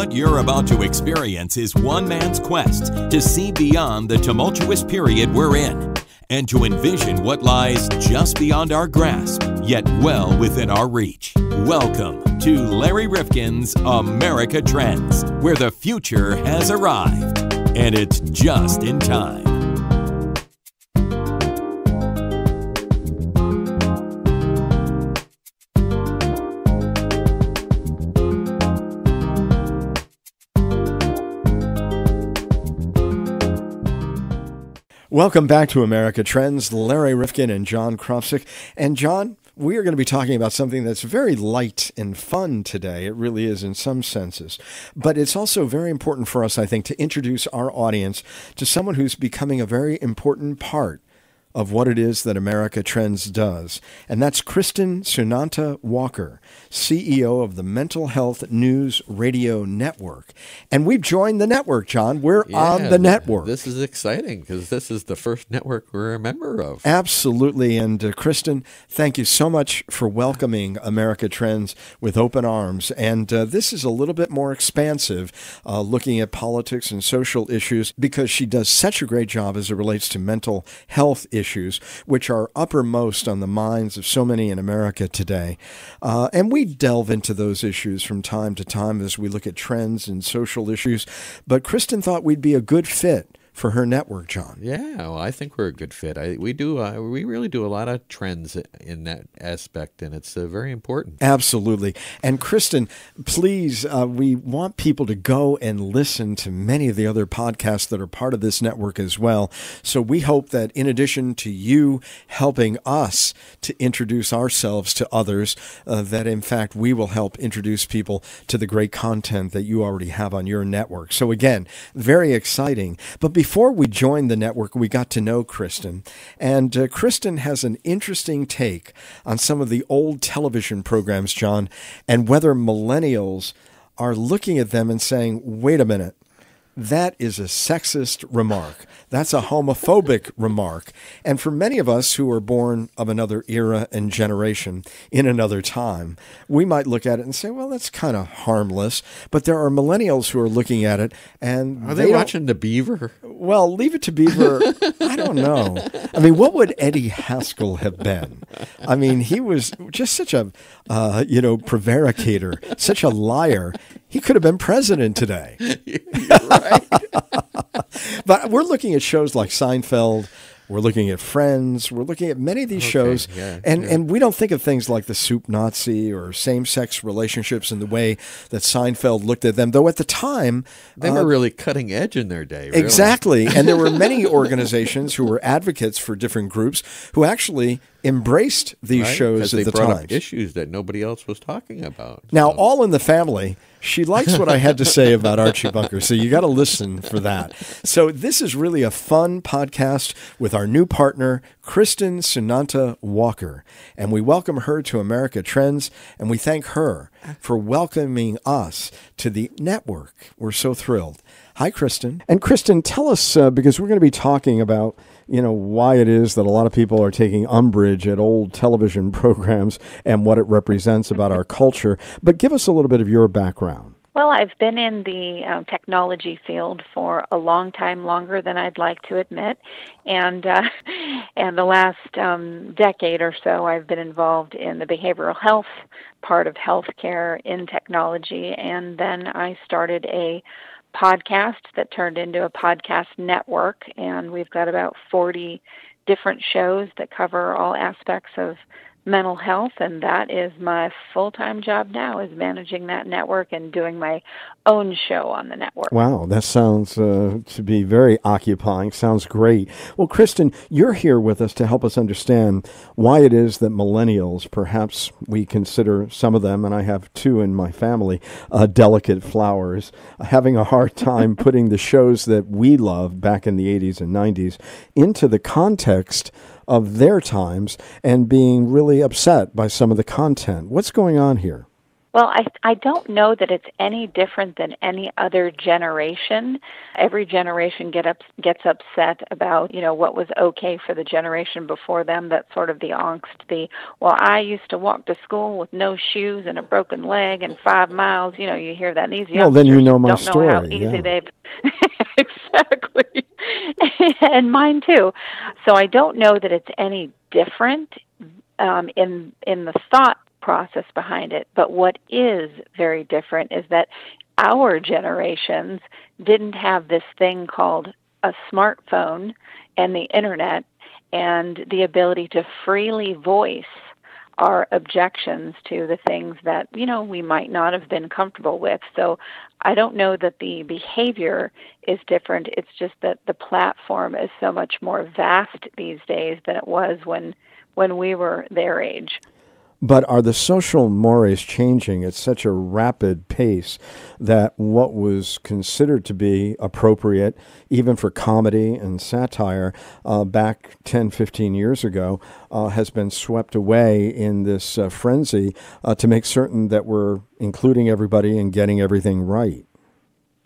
What you're about to experience is one man's quest to see beyond the tumultuous period we're in and to envision what lies just beyond our grasp, yet well within our reach. Welcome to Larry Rifkin's America Trends, where the future has arrived, and it's just in time. Welcome back to America Trends. Larry Rifkin and John Kropsic. And John, we are going to be talking about something that's very light and fun today. It really is in some senses. But it's also very important for us, I think, to introduce our audience to someone who's becoming a very important part of what it is that America Trends does. And that's Kristen Sunanta Walker, CEO of the Mental Health News Radio Network. And we've joined the network, John. We're on the network. This is exciting because this is the first network we're a member of. Absolutely. And Kristen, thank you so much for welcoming America Trends with open arms. And this is a little bit more expansive, looking at politics and social issues, because she does such a great job as it relates to mental health issues, which are uppermost on the minds of so many in America today. And we delve into those issues from time to time as we look at trends and social issues. But Kristen thought we'd be a good fit for her network, John. Yeah, well, I think we're a good fit. We really do a lot of trends in that aspect, and it's very important. Absolutely. And Kristen, please, we want people to go and listen to many of the other podcasts that are part of this network as well. So we hope that in addition to you helping us to introduce ourselves to others, that in fact we will help introduce people to the great content that you already have on your network. So again, very exciting. But before we joined the network, we got to know Kristen. And Kristen has an interesting take on some of the old television programs, John, and whether millennials are looking at them and saying, wait a minute, that is a sexist remark. That's a homophobic remark. And for many of us who are born of another era and generation in another time, we might look at it and say, well, that's kind of harmless. But there are millennials who are looking at it and are they watching The Beaver? Well, Leave It to Beaver, I don't know. I mean, what would Eddie Haskell have been? I mean, he was just such a, prevaricator, such a liar. He could have been president today. Right. But we're looking at shows like Seinfeld. We're looking at Friends. We're looking at many of these shows. And we don't think of things like the Soup Nazi or same-sex relationships in the way that Seinfeld looked at them, though at the time they were really cutting edge in their day. Really. Exactly. And there were many organizations who were advocates for different groups who actually embraced these shows at the time. They brought up issues that nobody else was talking about. Now, All in the Family, she likes what I had to say about Archie Bunker, so you got to listen for that. So this is really a fun podcast with our new partner, Kristen Sunanta Walker, and we welcome her to America Trends, and we thank her for welcoming us to the network. We're so thrilled. Hi, Kristen. And Kristen, tell us, because we're going to be talking about why it is that a lot of people are taking umbrage at old television programs and what it represents about our culture. But give us a little bit of your background. Well, I've been in the technology field for a long time, longer than I'd like to admit. And the last decade or so, I've been involved in the behavioral health part of healthcare in technology. And then I started a podcast that turned into a podcast network, and we've got about 40 different shows that cover all aspects of mental health, and that is my full-time job now, is managing that network and doing my own show on the network. Wow, that sounds to be very occupying. Sounds great. Well, Kristen, you're here with us to help us understand why it is that millennials, perhaps we consider some of them, and I have two in my family, delicate flowers, having a hard time putting the shows that we loved back in the 80s and 90s into the context of their times and being really upset by some of the content. What's going on here? Well, I don't know that it's any different than any other generation. Every generation gets upset about, what was okay for the generation before them. That's sort of the angst, well, I used to walk to school with no shoes and a broken leg and 5 miles. You hear that. And these Well, then youngsters you know my don't know how story. easy Yeah. they've... Exactly. And mine too. So I don't know that it's any different in the thought process behind it. But what is very different is that our generations didn't have this thing called a smartphone and the internet and the ability to freely voice our objections to the things that, we might not have been comfortable with. So I don't know that the behavior is different. It's just that the platform is so much more vast these days than it was when we were their age. But are the social mores changing at such a rapid pace that what was considered to be appropriate, even for comedy and satire, back 10, 15 years ago, has been swept away in this frenzy to make certain that we're including everybody and getting everything right?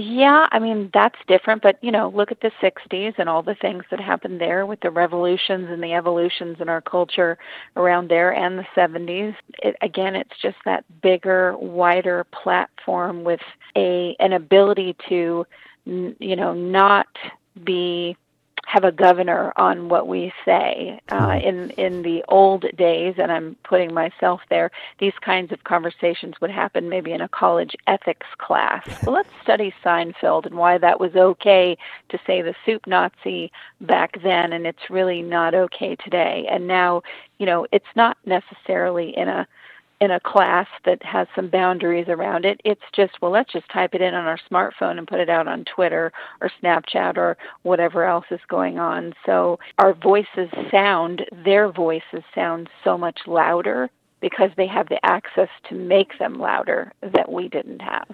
Yeah, that's different, but, look at the 60s and all the things that happened there with the revolutions and the evolutions in our culture around there, and the 70s. It's just that bigger, wider platform with an ability to, not have a governor on what we say. In the old days, and I'm putting myself there, these kinds of conversations would happen maybe in a college ethics class. Well, let's study Seinfeld and why that was okay to say the soup Nazi back then, and it's really not okay today. And now, it's not necessarily in a class that has some boundaries around it. It's just, well, let's just type it in on our smartphone and put it out on Twitter or Snapchat or whatever else is going on. So their voices sound so much louder because they have the access to make them louder that we didn't have.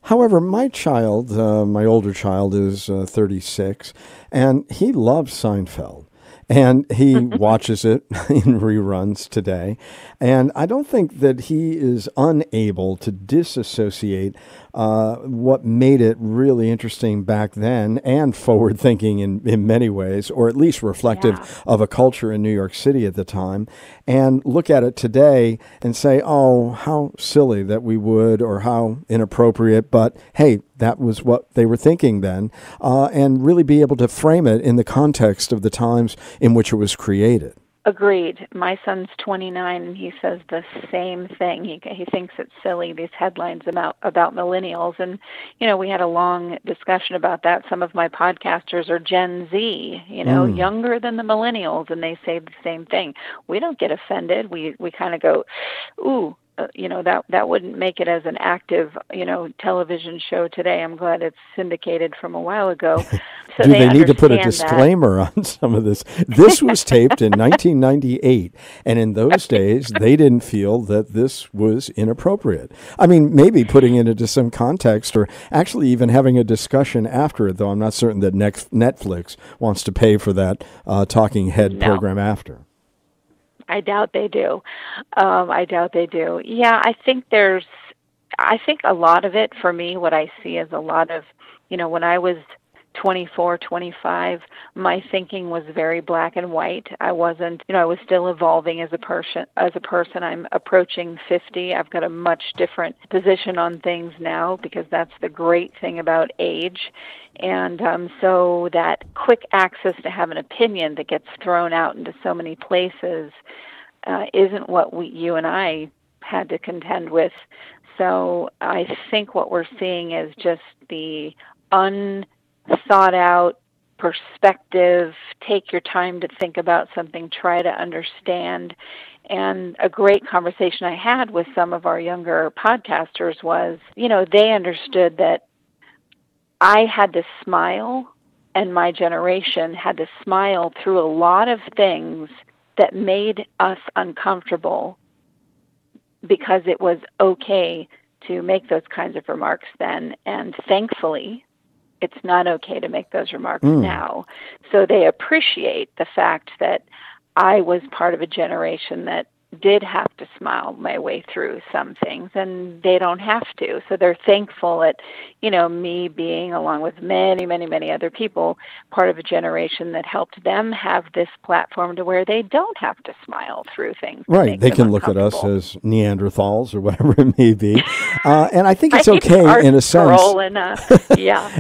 However, my child, my older child, is 36, and he loves Seinfeld. And he watches it in reruns today. And I don't think that he is unable to disassociate what made it really interesting back then and forward-thinking in many ways, or at least reflective of a culture in New York City at the time, and look at it today and say, oh, how silly that we would, or how inappropriate, but hey, that was what they were thinking then, and really be able to frame it in the context of the times in which it was created. Agreed. My son's 29, and he says the same thing. He thinks it's silly, these headlines about millennials. And, we had a long discussion about that. Some of my podcasters are Gen Z, younger than the millennials, and they say the same thing. We don't get offended. We kind of go, ooh, that wouldn't make it as an active, television show today. I'm glad it's syndicated from a while ago. So Do they need to put a disclaimer on some of this? This was taped in 1998, and in those days, they didn't feel that this was inappropriate. Maybe putting it into some context, or actually even having a discussion after it, though I'm not certain that Netflix wants to pay for that talking head program after. I doubt they do. Yeah, I think a lot of it, for me, what I see is a lot of, when I was 24, 25, my thinking was very black and white. I wasn't, I was still evolving as a person. I'm approaching 50. I've got a much different position on things now, because that's the great thing about age. And so that quick access to have an opinion that gets thrown out into so many places isn't what you and I had to contend with. So I think what we're seeing is just the unthought out perspective, take your time to think about something, try to understand. And a great conversation I had with some of our younger podcasters was, they understood that I had to smile, and my generation had to smile through a lot of things that made us uncomfortable, because it was okay to make those kinds of remarks then. And thankfully, it's not okay to make those remarks now. So they appreciate the fact that I was part of a generation that did have to smile my way through some things, and they don't have to. So they're thankful at, me being, along with many, many, many other people, part of a generation that helped them have this platform to where they don't have to smile through things. Right. They can look at us as Neanderthals or whatever it may be. And I think it's okay in a sense,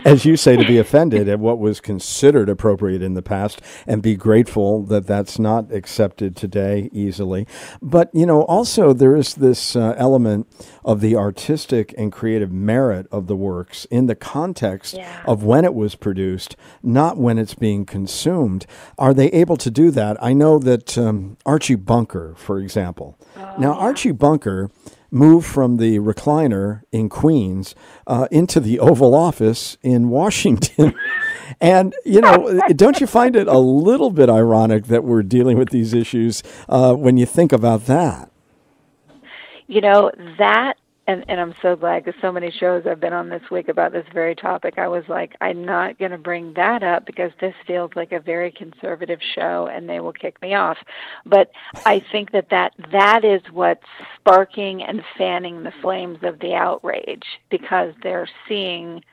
as you say, to be offended at what was considered appropriate in the past and be grateful that that's not accepted today easily. But, also there is this element of the artistic and creative merit of the works in the context of when it was produced, not when it's being consumed. Are they able to do that? I know that Archie Bunker, for example. Archie Bunker moved from the recliner in Queens into the Oval Office in Washington. And, don't you find it a little bit ironic that we're dealing with these issues when you think about that? That, and I'm so glad, because so many shows I've been on this week about this very topic, I was like, I'm not going to bring that up because this feels like a very conservative show and they will kick me off. But I think that is what's sparking and fanning the flames of the outrage, because they're seeing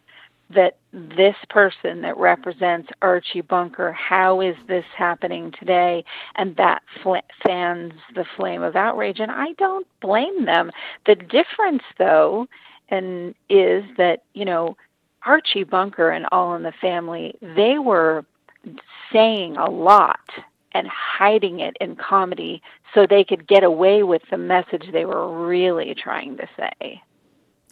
that this person that represents Archie Bunker, how is this happening today? And that fans the flame of outrage, and I don't blame them. The difference, though, is that, Archie Bunker and All in the Family, they were saying a lot and hiding it in comedy so they could get away with the message they were really trying to say.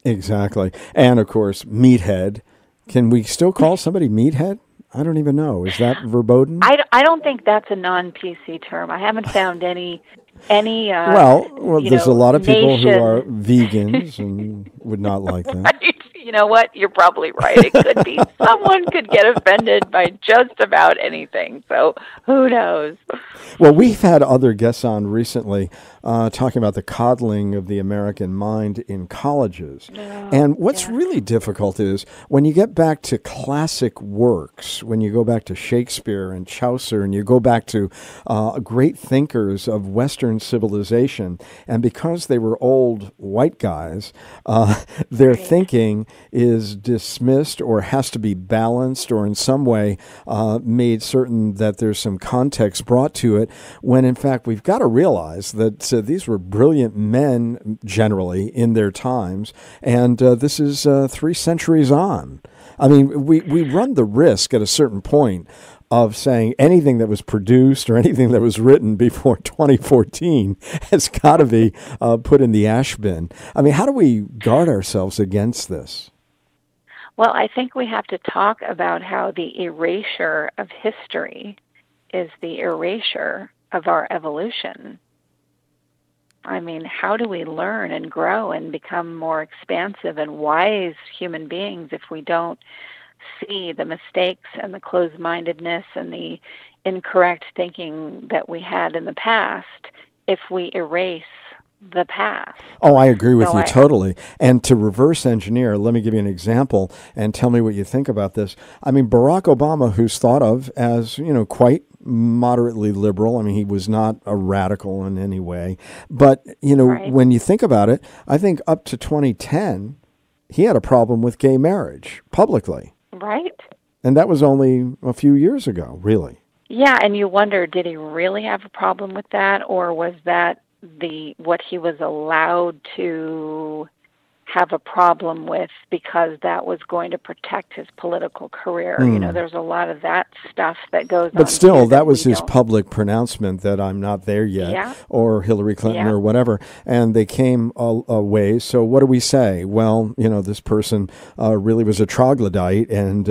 Exactly. And, of course, Meathead. Can we still call somebody meathead? I don't even know. Is that verboten? I don't think that's a non-PC term. I haven't found any. Well, there's a lot of people who are vegans and would not like that. Right. You know what? You're probably right. It could be. Someone could get offended by just about anything. So who knows? Well, we've had other guests on recently talking about the coddling of the American mind in colleges. And what's really difficult is when you get back to classic works, when you go back to Shakespeare and Chaucer, and you go back to great thinkers of Western civilization, and because they were old white guys, their thinking is dismissed or has to be balanced or in some way made certain that there's some context brought to it, when in fact we've got to realize that these were brilliant men generally in their times, and this is 3 centuries on. I mean, we run the risk at a certain point of saying anything that was produced or anything that was written before 2014 has got to be put in the ash bin. I mean, how do we guard ourselves against this? Well, I think we have to talk about how the erasure of history is the erasure of our evolution. I mean, how do we learn and grow and become more expansive and wise human beings if we don't see the mistakes and the closed-mindedness and the incorrect thinking that we had in the past if we erase the past? Oh, I agree with you totally. And to reverse engineer, let me give you an example and tell me what you think about this. I mean, Barack Obama, who's thought of as, quite moderately liberal. I mean, he was not a radical in any way. But, when you think about it, I think up to 2010, he had a problem with gay marriage publicly. Right. And that was only a few years ago, really. Yeah, and you wonder, did he really have a problem with that, or was that what he was allowed to have a problem with because that was going to protect his political career? There's a lot of that stuff that goes on. But still, that was his public pronouncement that I'm not there yet, or Hillary Clinton or whatever, and they came a ways. So what do we say? Well, this person really was a troglodyte, and,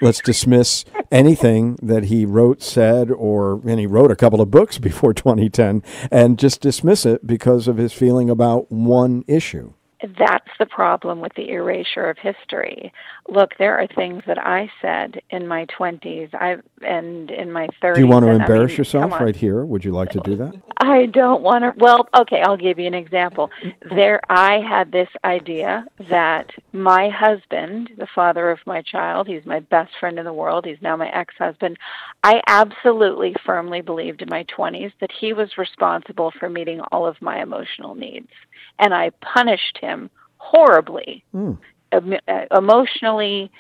let's dismiss anything that he wrote, said, and he wrote a couple of books before 2010, and just dismiss it because of his feeling about one issue. that's the problem with the erasure of history. Look, there are things that I said in my 20s and in my 30s. Do you want to and, embarrass yourself right here? Would you like to do that? I don't want to. Well, okay, I'll give you an example. I had this idea that my husband, the father of my child, he's my best friend in the world, he's now my ex-husband, I absolutely firmly believed in my 20s that he was responsible for meeting all of my emotional needs. And I punished him horribly, emotionally,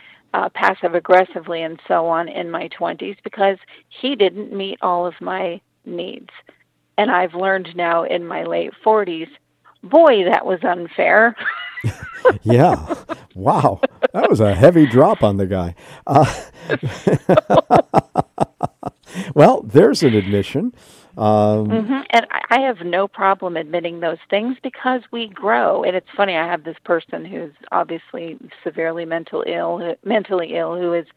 passive-aggressively, and so on in my 20s because he didn't meet all of my needs. And I've learned now in my late 40s, boy, that was unfair. Yeah. Wow. That was a heavy drop on the guy. Well, there's an admission. And I have no problem admitting those things because we grow. And it's funny, I have this person who's obviously severely mentally ill, who is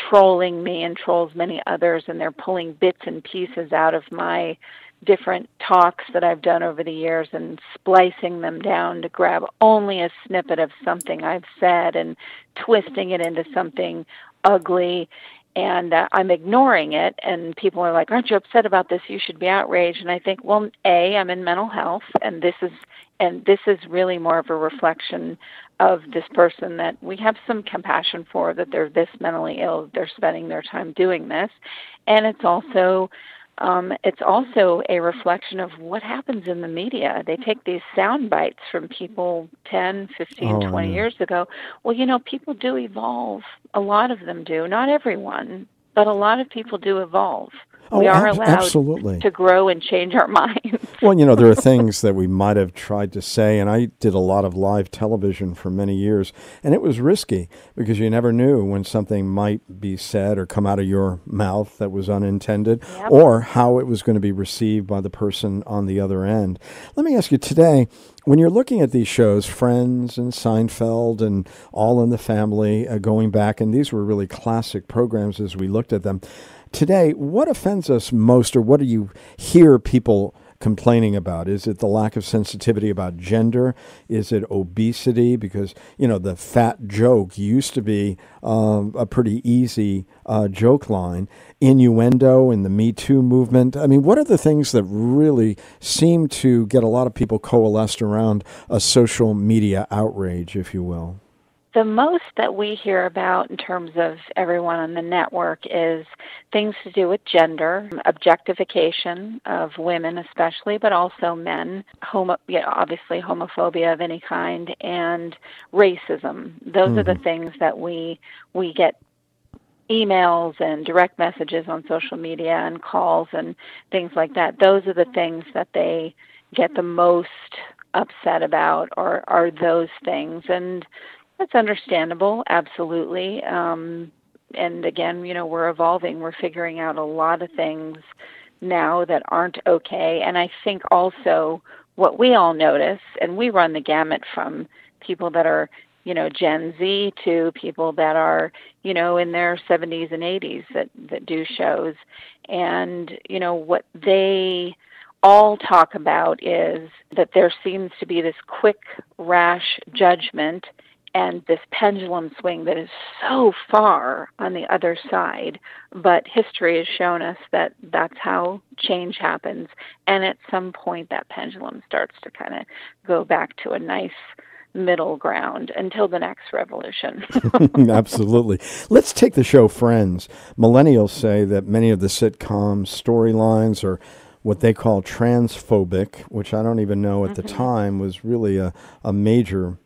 trolling me and trolls many others, and they're pulling bits and pieces out of my different talks that I've done over the years and splicing them down to grab only a snippet of something I've said and twisting it into something ugly. And I'm ignoring it, and people are like, aren't you upset about this? You should be outraged. And I think, well, A, I'm in mental health, and this is really more of a reflection of this person that we have some compassion for, that they're this mentally ill, they're spending their time doing this. And it's also a reflection of what happens in the media. They take these sound bites from people 10, 15, 20 years ago. Well, people do evolve. A lot of them do. Not everyone, but a lot of people do evolve. We are allowed absolutely to grow and change our minds. Well, there are things that we might have tried to say, and I did a lot of live television for many years, and it was risky because you never knew when something might be said or come out of your mouth that was unintended, or how it was going to be received by the person on the other end. Let me ask you today, when you're looking at these shows, Friends and Seinfeld and All in the Family, going back, and these were really classic programs as we looked at them, today, what offends us most, or what do you hear people complaining about? Is it the lack of sensitivity about gender? Is it obesity? Because, the fat joke used to be a pretty easy joke line. Innuendo in the Me Too movement. I mean, what are the things that really seem to get a lot of people coalesced around a social media outrage, if you will? The most that we hear about in terms of everyone on the network is things to do with gender, objectification of women especially, but also men, obviously homophobia of any kind, and racism. Those are the things that we get emails and direct messages on social media and calls and things like that. Those are the things that they get the most upset about, or are those things. And that's understandable, absolutely. And again, we're evolving. We're figuring out a lot of things now that aren't okay. And I think also what we all notice, and we run the gamut from people that are, Gen Z to people that are, in their 70s and 80s that do shows. And, what they all talk about is that there seems to be this quick, rash judgment and this pendulum swing that is so far on the other side. But history has shown us that that's how change happens. And at some point, that pendulum starts to kind of go back to a nice middle ground until the next revolution. Absolutely. Let's take the show Friends. Millennials say that many of the sitcom storylines are what they call transphobic, which I don't even know at the time was really a major,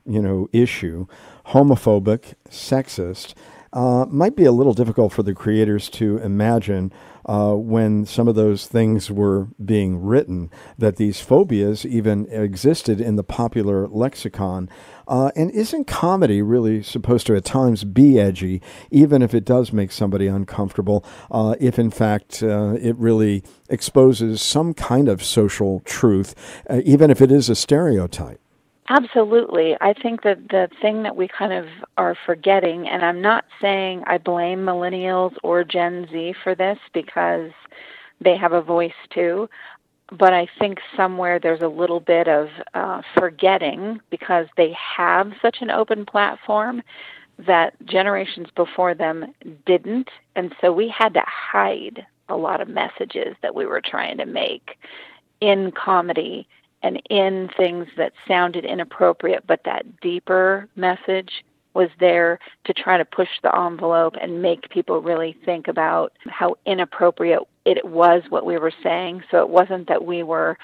issue. Homophobic, sexist. Might be a little difficult for the creators to imagine when some of those things were being written, that these phobias even existed in the popular lexicon. And isn't comedy really supposed to at times be edgy, even if it does make somebody uncomfortable, if in fact it really exposes some kind of social truth, even if it is a stereotype? Absolutely. I think that the thing that we kind of are forgetting, and I'm not saying I blame millennials or Gen Z for this because they have a voice too. but I think somewhere there's a little bit of forgetting because they have such an open platform that generations before them didn't. And so we had to hide a lot of messages that we were trying to make in comedy and in things that sounded inappropriate, but that deeper message was there to try to push the envelope and make people really think about how inappropriate it was what we were saying. So it wasn't that we were,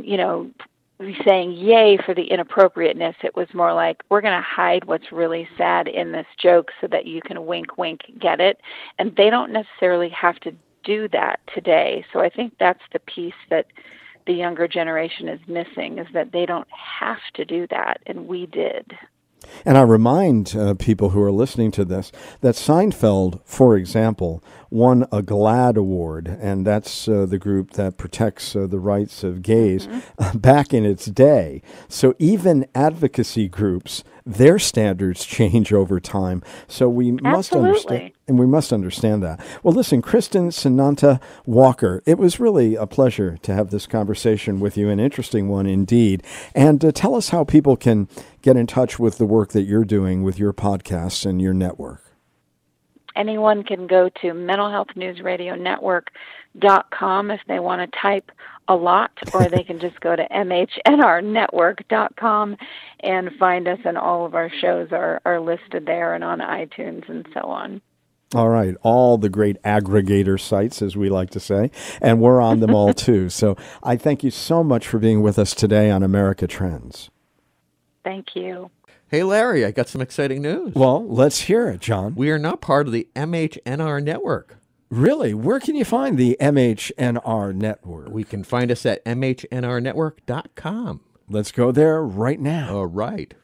saying yay for the inappropriateness. It was more like, we're going to hide what's really sad in this joke so that you can wink, wink, get it. And they don't necessarily have to do that today. So I think that's the piece that the younger generation is missing, is that they don't have to do that, and we did. And I remind people who are listening to this that Seinfeld, for example, won a GLAAD award, and that's the group that protects the rights of gays, back in its day. So even advocacy groups, their standards change over time. So we must understand, and we must understand that. Well, listen, Kristen Sananta Walker, it was really a pleasure to have this conversation with you, an interesting one indeed. And tell us how people can get in touch with the work that you're doing with your podcasts and your network. Anyone can go to mentalhealthnewsradionetwork.com if they want to type a lot, or they can just go to mhnrnetwork.com and find us, and all of our shows are listed there and on iTunes and so on. All right. All the great aggregator sites, as we like to say, and we're on them all too. So I thank you so much for being with us today on America Trends. Thank you. Hey, Larry, I got some exciting news. Well, let's hear it, John. We are now part of the MHNR network. Really? Where can you find the MHNR network? We can find us at mhnrnetwork.com. Let's go there right now. All right.